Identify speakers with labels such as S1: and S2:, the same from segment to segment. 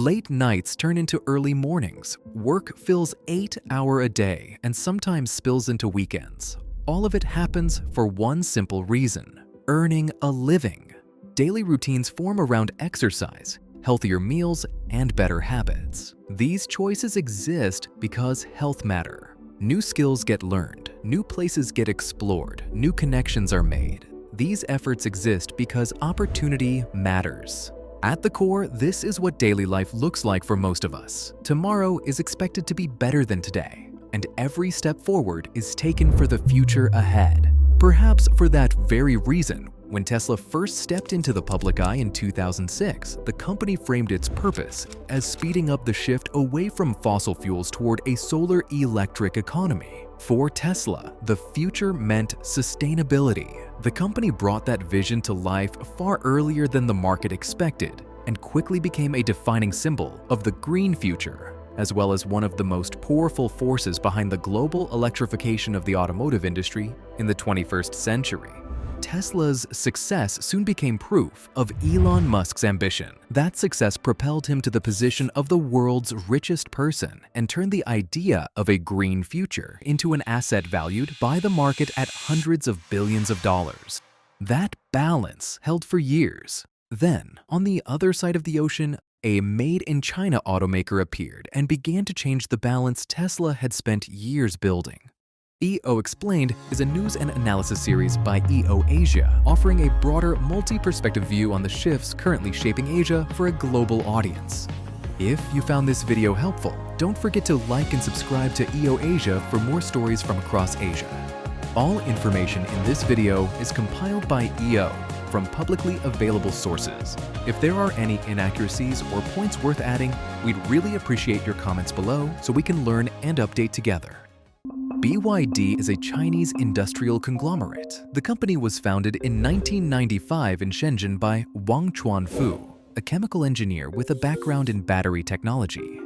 S1: Late nights turn into early mornings. Work fills 8 hours a day and sometimes spills into weekends. All of it happens for one simple reason: earning a living. Daily routines form around exercise, healthier meals, and better habits. These choices exist because health matter. New skills get learned, new places get explored, new connections are made. These efforts exist because opportunity matters. At the core, this is what daily life looks like for most of us. Tomorrow is expected to be better than today, and every step forward is taken for the future ahead. Perhaps for that very reason, when Tesla first stepped into the public eye in 2006, the company framed its purpose as speeding up the shift away from fossil fuels toward a solar electric economy. For Tesla, the future meant sustainability. The company brought that vision to life far earlier than the market expected and quickly became a defining symbol of the green future, as well as one of the most powerful forces behind the global electrification of the automotive industry in the 21st century. Tesla's success soon became proof of Elon Musk's ambition. That success propelled him to the position of the world's richest person and turned the idea of a green future into an asset valued by the market at hundreds of billions of dollars. That balance held for years. Then, on the other side of the ocean, a made-in-China automaker appeared and began to change the balance Tesla had spent years building. EO Explained is a news and analysis series by EO Asia, offering a broader, multi-perspective view on the shifts currently shaping Asia for a global audience. If you found this video helpful, don't forget to like and subscribe to EO Asia for more stories from across Asia. All information in this video is compiled by EO from publicly available sources. If there are any inaccuracies or points worth adding, we'd really appreciate your comments below so we can learn and update together. BYD is a Chinese industrial conglomerate. The company was founded in 1995 in Shenzhen by Wang Chuanfu, a chemical engineer with a background in battery technology.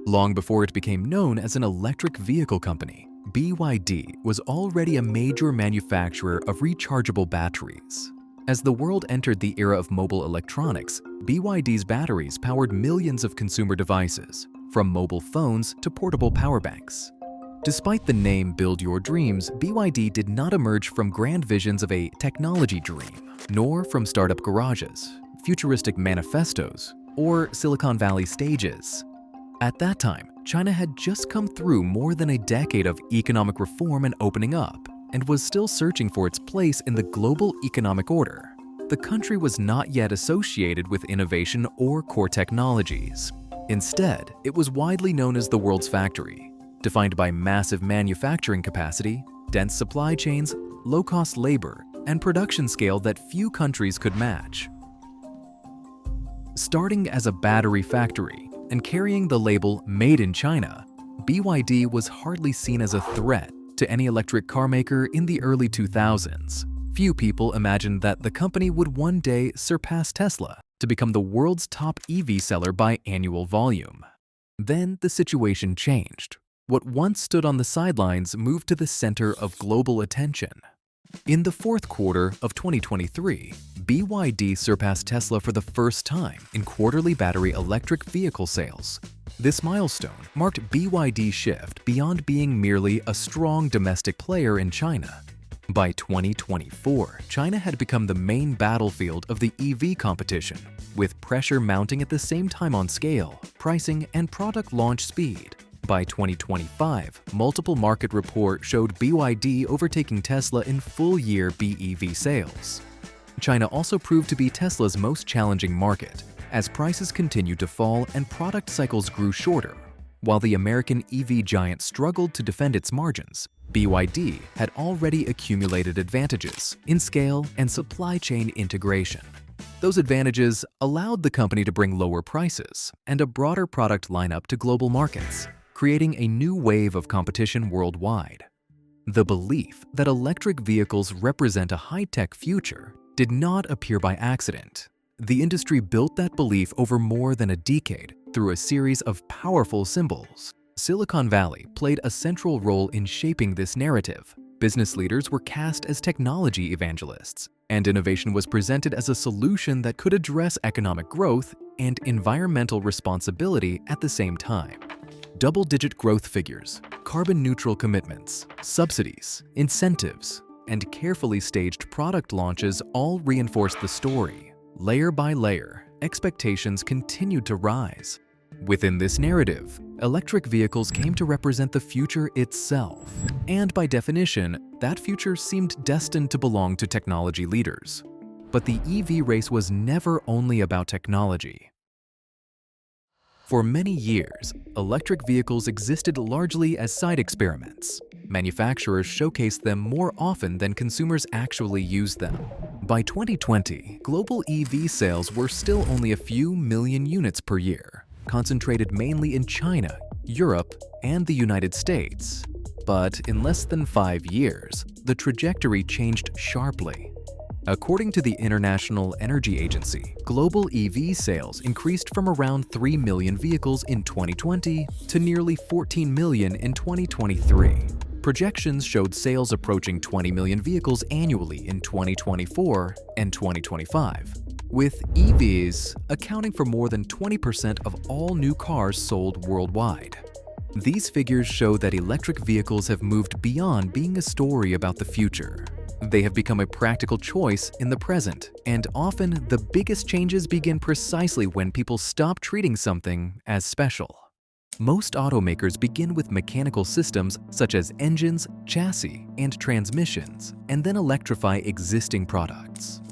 S1: Long before it became known as an electric vehicle company, BYD was already a major manufacturer of rechargeable batteries. As the world entered the era of mobile electronics, BYD's batteries powered millions of consumer devices, from mobile phones to portable power banks. Despite the name Build Your Dreams, BYD did not emerge from grand visions of a technology dream, nor from startup garages, futuristic manifestos, or Silicon Valley stages. At that time, China had just come through more than a decade of economic reform and opening up, and was still searching for its place in the global economic order. The country was not yet associated with innovation or core technologies. Instead, it was widely known as the world's factory, defined by massive manufacturing capacity, dense supply chains, low-cost labor, and production scale that few countries could match. Starting as a battery factory and carrying the label Made in China, BYD was hardly seen as a threat to any electric car maker in the early 2000s. Few people imagined that the company would one day surpass Tesla to become the world's top EV seller by annual volume. Then the situation changed. What once stood on the sidelines moved to the center of global attention. In the fourth quarter of 2023, BYD surpassed Tesla for the first time in quarterly battery electric vehicle sales. This milestone marked BYD's shift beyond being merely a strong domestic player in China. By 2024, China had become the main battlefield of the EV competition, with pressure mounting at the same time on scale, pricing, and product launch speed. By 2025, multiple market reports showed BYD overtaking Tesla in full-year BEV sales. China also proved to be Tesla's most challenging market, as prices continued to fall and product cycles grew shorter. While the American EV giant struggled to defend its margins, BYD had already accumulated advantages in scale and supply chain integration. Those advantages allowed the company to bring lower prices and a broader product lineup to global markets, creating a new wave of competition worldwide. The belief that electric vehicles represent a high-tech future did not appear by accident. The industry built that belief over more than a decade through a series of powerful symbols. Silicon Valley played a central role in shaping this narrative. Business leaders were cast as technology evangelists, and innovation was presented as a solution that could address economic growth and environmental responsibility at the same time. Double-digit growth figures, carbon-neutral commitments, subsidies, incentives, and carefully staged product launches all reinforced the story. Layer by layer, expectations continued to rise. Within this narrative, electric vehicles came to represent the future itself, and by definition, that future seemed destined to belong to technology leaders. But the EV race was never only about technology. For many years, electric vehicles existed largely as side experiments. Manufacturers showcased them more often than consumers actually used them. By 2020, global EV sales were still only a few million units per year, concentrated mainly in China, Europe, and the United States. But in less than 5 years, the trajectory changed sharply. According to the International Energy Agency, global EV sales increased from around 3 million vehicles in 2020 to nearly 14 million in 2023. Projections showed sales approaching 20 million vehicles annually in 2024 and 2025, with EVs accounting for more than 20% of all new cars sold worldwide. These figures show that electric vehicles have moved beyond being a story about the future. They have become a practical choice in the present, and often the biggest changes begin precisely when people stop treating something as special. Most automakers begin with mechanical systems such as engines, chassis, and transmissions, and then electrify existing products.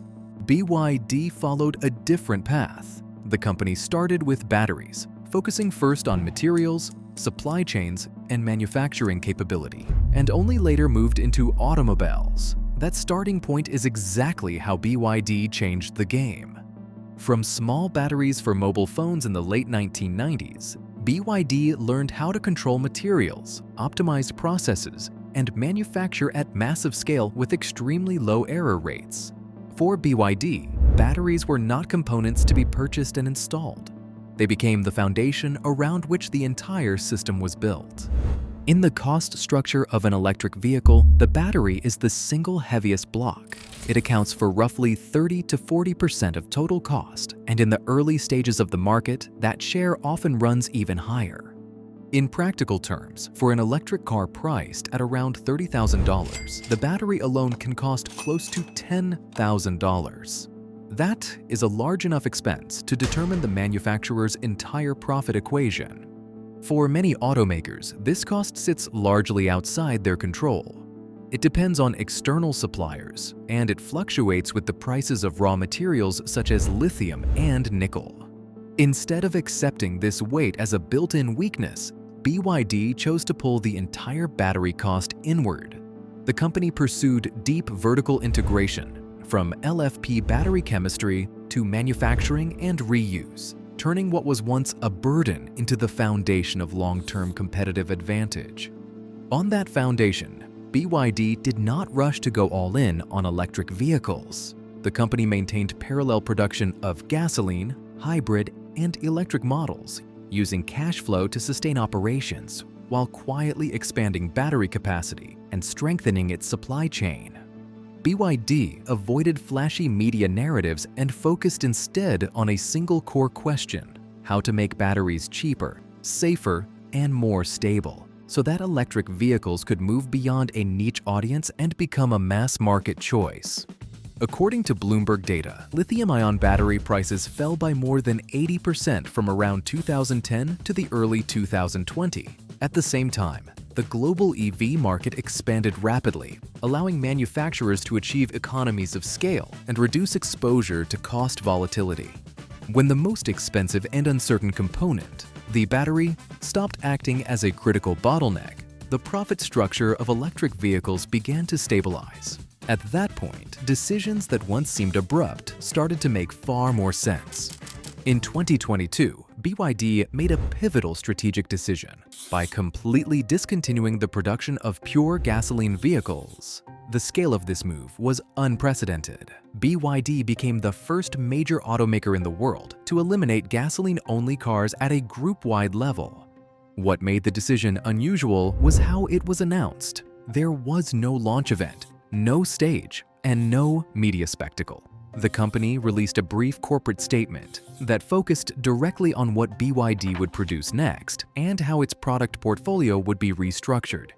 S1: BYD followed a different path. The company started with batteries, focusing first on materials, supply chains, and manufacturing capability, and only later moved into automobiles. That starting point is exactly how BYD changed the game. From small batteries for mobile phones in the late 1990s, BYD learned how to control materials, optimize processes, and manufacture at massive scale with extremely low error rates. For BYD, batteries were not components to be purchased and installed. They became the foundation around which the entire system was built. In the cost structure of an electric vehicle, the battery is the single heaviest block. It accounts for roughly 30 to 40% of total cost, and in the early stages of the market, that share often runs even higher. In practical terms, for an electric car priced at around $30,000, the battery alone can cost close to $10,000. That is a large enough expense to determine the manufacturer's entire profit equation. For many automakers, this cost sits largely outside their control. It depends on external suppliers, and it fluctuates with the prices of raw materials such as lithium and nickel. Instead of accepting this weight as a built-in weakness, BYD chose to pull the entire battery cost inward. The company pursued deep vertical integration, from LFP battery chemistry to manufacturing and reuse, turning what was once a burden into the foundation of long-term competitive advantage. On that foundation, BYD did not rush to go all in on electric vehicles. The company maintained parallel production of gasoline, hybrid, and electric models, using cash flow to sustain operations while quietly expanding battery capacity and strengthening its supply chain. BYD avoided flashy media narratives and focused instead on a single core question: how to make batteries cheaper, safer, and more stable, so that electric vehicles could move beyond a niche audience and become a mass-market choice. According to Bloomberg data, lithium-ion battery prices fell by more than 80% from around 2010 to the early 2020. At the same time, the global EV market expanded rapidly, allowing manufacturers to achieve economies of scale and reduce exposure to cost volatility. When the most expensive and uncertain component, the battery, stopped acting as a critical bottleneck, the profit structure of electric vehicles began to stabilize. At that point, decisions that once seemed abrupt started to make far more sense. In 2022, BYD made a pivotal strategic decision by completely discontinuing the production of pure gasoline vehicles. The scale of this move was unprecedented. BYD became the first major automaker in the world to eliminate gasoline-only cars at a group-wide level. What made the decision unusual was how it was announced. There was no launch event, no stage, and no media spectacle. The company released a brief corporate statement that focused directly on what BYD would produce next and how its product portfolio would be restructured.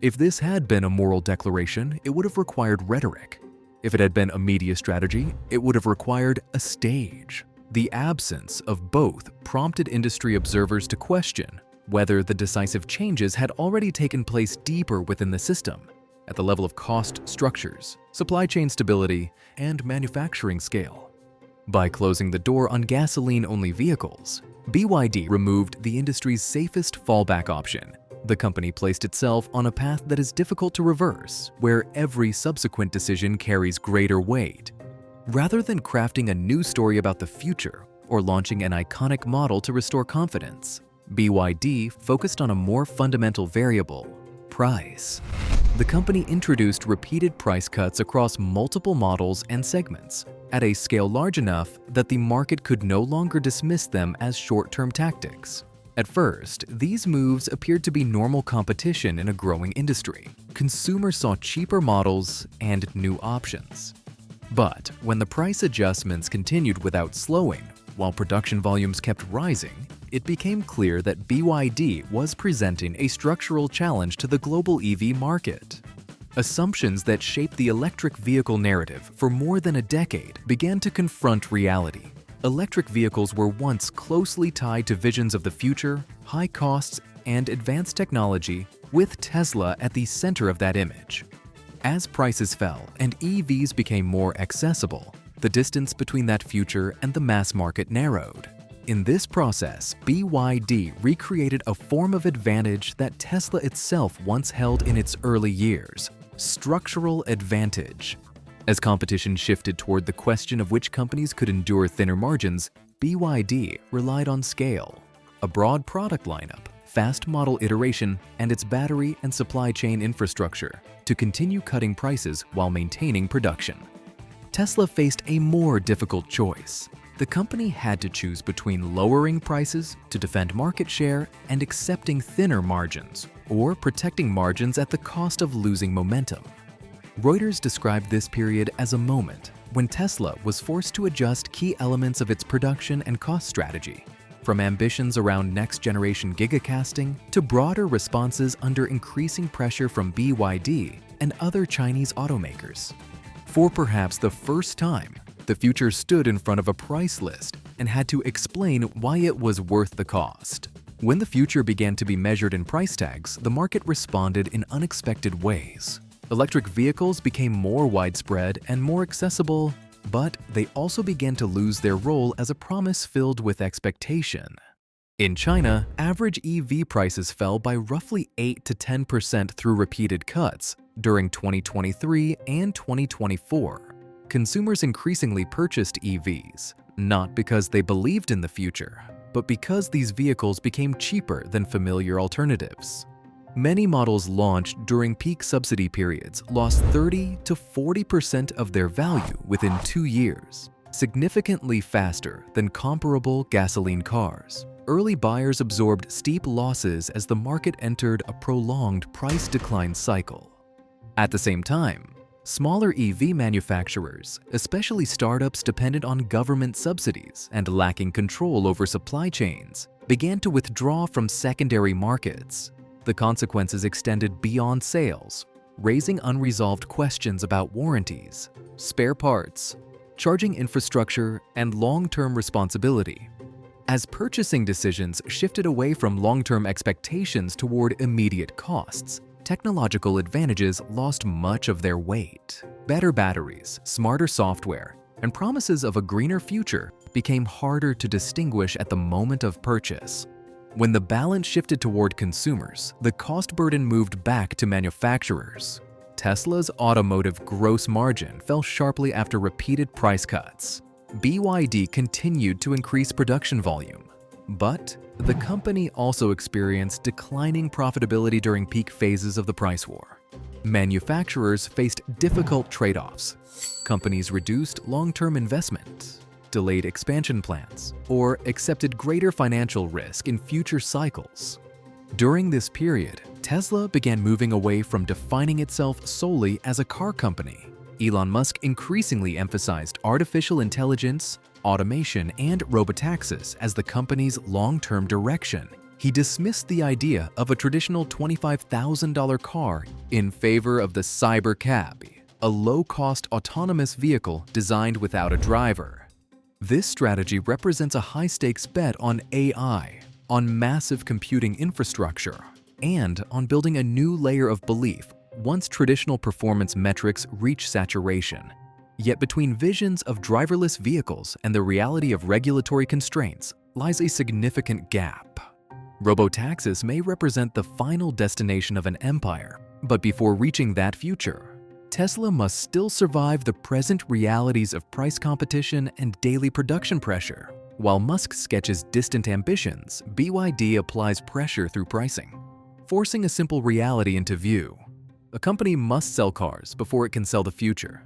S1: If this had been a moral declaration, it would have required rhetoric. If it had been a media strategy, it would have required a stage. The absence of both prompted industry observers to question whether the decisive changes had already taken place deeper within the system, at the level of cost structures, supply chain stability, and manufacturing scale. By closing the door on gasoline-only vehicles, BYD removed the industry's safest fallback option. The company placed itself on a path that is difficult to reverse, where every subsequent decision carries greater weight. Rather than crafting a new story about the future or launching an iconic model to restore confidence, BYD focused on a more fundamental variable: price. The company introduced repeated price cuts across multiple models and segments at a scale large enough that the market could no longer dismiss them as short-term tactics. At first, these moves appeared to be normal competition in a growing industry. Consumers saw cheaper models and new options. But when the price adjustments continued without slowing, while production volumes kept rising, it became clear that BYD was presenting a structural challenge to the global EV market. Assumptions that shaped the electric vehicle narrative for more than a decade began to confront reality. Electric vehicles were once closely tied to visions of the future, high costs, and advanced technology, with Tesla at the center of that image. As prices fell and EVs became more accessible, the distance between that future and the mass market narrowed. In this process, BYD recreated a form of advantage that Tesla itself once held in its early years: structural advantage. As competition shifted toward the question of which companies could endure thinner margins, BYD relied on scale, a broad product lineup, fast model iteration, and its battery and supply chain infrastructure to continue cutting prices while maintaining production. Tesla faced a more difficult choice. The company had to choose between lowering prices to defend market share and accepting thinner margins, or protecting margins at the cost of losing momentum. Reuters described this period as a moment when Tesla was forced to adjust key elements of its production and cost strategy, from ambitions around next-generation gigacasting to broader responses under increasing pressure from BYD and other Chinese automakers. For perhaps the first time, the future stood in front of a price list and had to explain why it was worth the cost. When the future began to be measured in price tags, the market responded in unexpected ways. Electric vehicles became more widespread and more accessible, but they also began to lose their role as a promise filled with expectation. In China, average EV prices fell by roughly 8 to 10% through repeated cuts during 2023 and 2024. Consumers increasingly purchased EVs, not because they believed in the future, but because these vehicles became cheaper than familiar alternatives. Many models launched during peak subsidy periods lost 30 to 40% of their value within 2 years, significantly faster than comparable gasoline cars. Early buyers absorbed steep losses as the market entered a prolonged price decline cycle. At the same time, smaller EV manufacturers, especially startups dependent on government subsidies and lacking control over supply chains, began to withdraw from secondary markets. The consequences extended beyond sales, raising unresolved questions about warranties, spare parts, charging infrastructure, and long-term responsibility. As purchasing decisions shifted away from long-term expectations toward immediate costs, technological advantages lost much of their weight. Better batteries, smarter software, and promises of a greener future became harder to distinguish at the moment of purchase. When the balance shifted toward consumers, the cost burden moved back to manufacturers. Tesla's automotive gross margin fell sharply after repeated price cuts. BYD continued to increase production volume, but the company also experienced declining profitability during peak phases of the price war. Manufacturers faced difficult trade-offs. Companies reduced long-term investment, delayed expansion plans, or accepted greater financial risk in future cycles. During this period, Tesla began moving away from defining itself solely as a car company. Elon Musk increasingly emphasized artificial intelligence, automation, and robotaxis as the company's long-term direction. He dismissed the idea of a traditional $25,000 car in favor of the Cybercab, a low-cost autonomous vehicle designed without a driver. This strategy represents a high-stakes bet on AI, on massive computing infrastructure, and on building a new layer of belief once traditional performance metrics reach saturation. Yet between visions of driverless vehicles and the reality of regulatory constraints lies a significant gap. Robotaxis may represent the final destination of an empire, but before reaching that future, Tesla must still survive the present realities of price competition and daily production pressure. While Musk sketches distant ambitions, BYD applies pressure through pricing, forcing a simple reality into view. A company must sell cars before it can sell the future.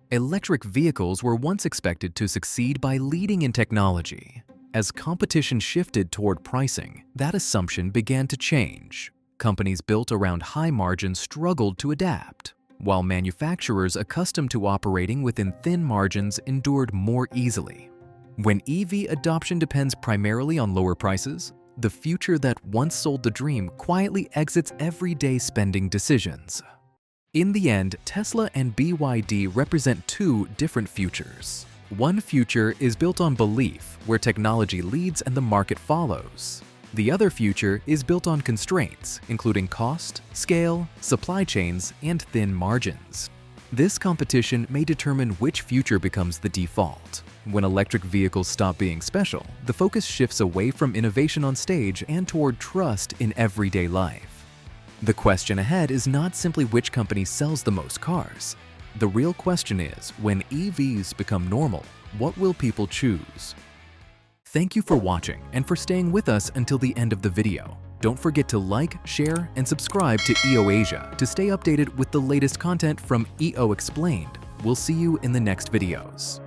S1: Electric vehicles were once expected to succeed by leading in technology. As competition shifted toward pricing, that assumption began to change. Companies built around high margins struggled to adapt, while manufacturers accustomed to operating within thin margins endured more easily. When EV adoption depends primarily on lower prices, the future that once sold the dream quietly exits everyday spending decisions. In the end, Tesla and BYD represent two different futures. One future is built on belief, where technology leads and the market follows. The other future is built on constraints, including cost, scale, supply chains, and thin margins. This competition may determine which future becomes the default. When electric vehicles stop being special, the focus shifts away from innovation on stage and toward trust in everyday life. The question ahead is not simply which company sells the most cars. The real question is, when EVs become normal, what will people choose? Thank you for watching and for staying with us until the end of the video. Don't forget to like, share, and subscribe to EO Asia to stay updated with the latest content from EO Explained. We'll see you in the next videos.